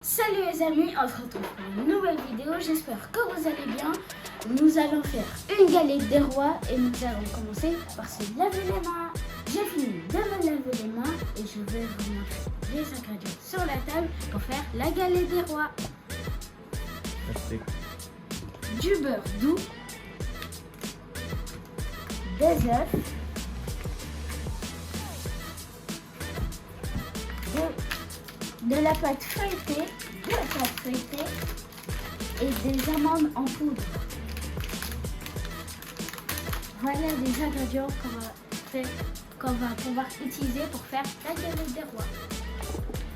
Salut les amis, on se retrouve pour une nouvelle vidéo, j'espère que vous allez bien. Nous allons faire une galette des rois et nous allons commencer par se laver les mains. J'ai fini de me laver les mains et je vais vous montrer les ingrédients sur la table pour faire la galette des rois. Du beurre doux, des œufs, de la pâte feuilletée, et des amandes en poudre. Voilà les ingrédients qu'on va pouvoir utiliser pour faire la galette des rois.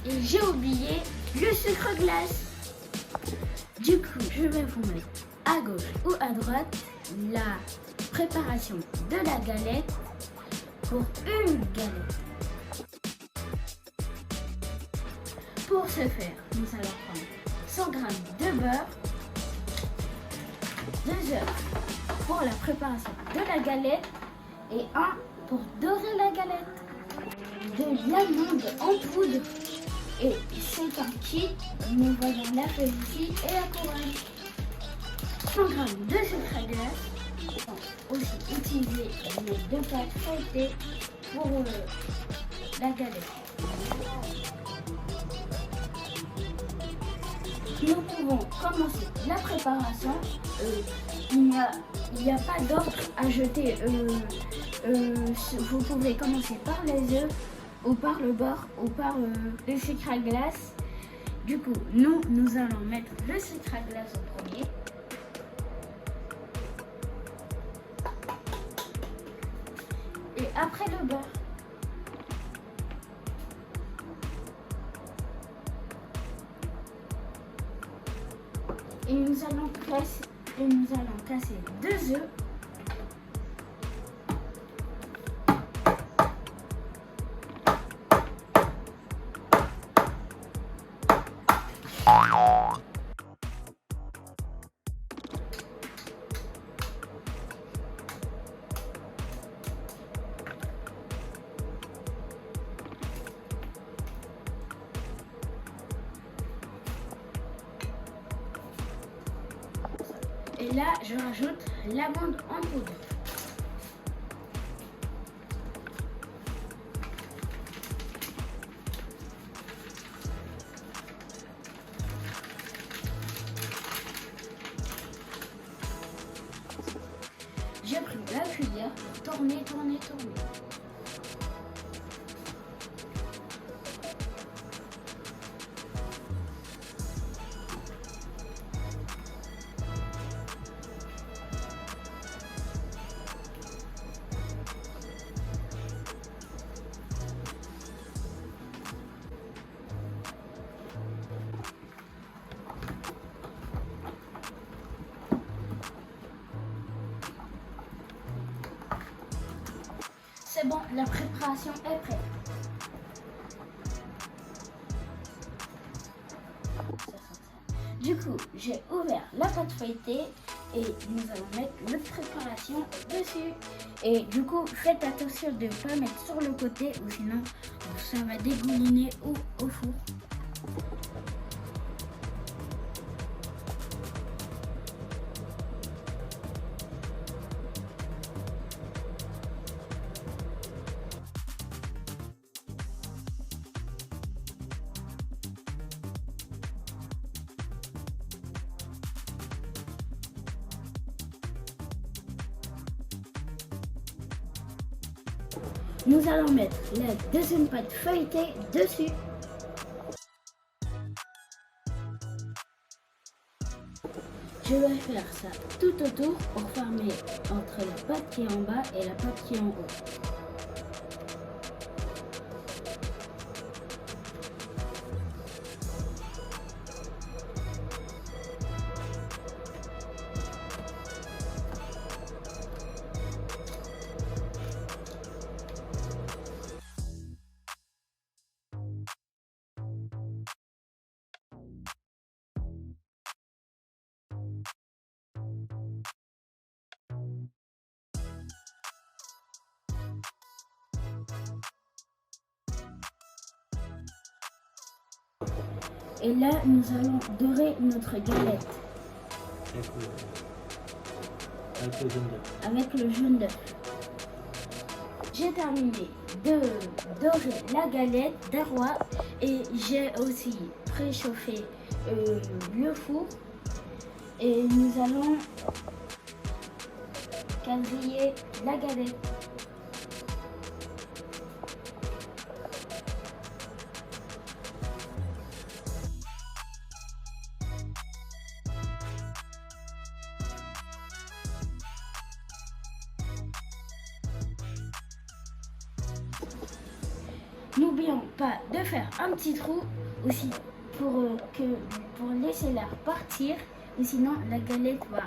Et j'ai oublié le sucre glace. Du coup, je vais vous mettre à gauche ou à droite la préparation de la galette pour une galette. Pour ce faire, nous allons prendre 100 g de beurre, 2 œufs pour la préparation de la galette et 1 pour dorer la galette. De l'amande en poudre et c'est un kit, nous voyons la feuille ici et la couronne. 100 g de sucre glace, aussi utiliser les 2 pâtes feuilletées pour la galette. Nous pouvons commencer la préparation. Il n'y a pas d'ordre à jeter. Vous pouvez commencer par les œufs, ou par le beurre, ou par le sucre à glace. Du coup, nous allons mettre le sucre à glace en premier. Et après le beurre. Et nous allons casser 2 œufs. Et là, je rajoute l'amande en poudre. J'ai pris la cuillère pour tourner. C'est bon, la préparation est prête. Du coup, j'ai ouvert la pâte feuilletée et nous allons mettre notre préparation dessus. Et du coup, faites attention de ne pas mettre sur le côté ou sinon ça va dégouliner au four. Nous allons mettre la deuxième pâte feuilletée dessus. Je vais faire ça tout autour pour former entre la pâte qui est en bas et la pâte qui est en haut. Et là, nous allons dorer notre galette avec le jaune d'œuf. avec le jaune d'œuf. J'ai terminé de dorer la galette des rois et j'ai aussi préchauffé le four. Et nous allons quadriller la galette. N'oublions pas de faire un petit trou aussi pour laisser l'air partir, ou sinon la galette va.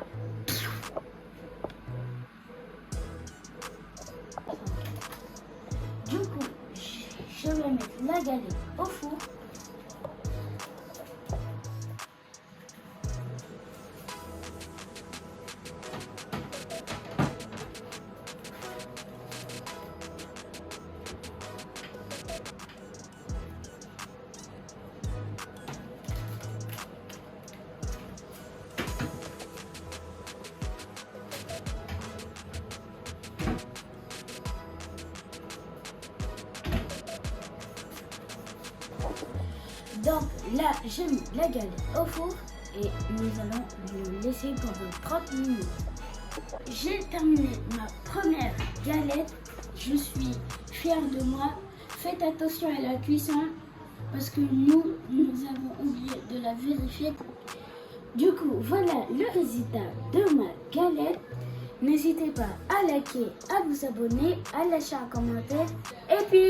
Du coup, je vais mettre la galette au four. Donc là, j'ai mis la galette au four et nous allons le laisser pendant 30 minutes. J'ai terminé ma première galette. Je suis fière de moi. Faites attention à la cuisson parce que nous avons oublié de la vérifier. Du coup, voilà le résultat de ma galette. N'hésitez pas à liker, à vous abonner, à lâcher un commentaire et puis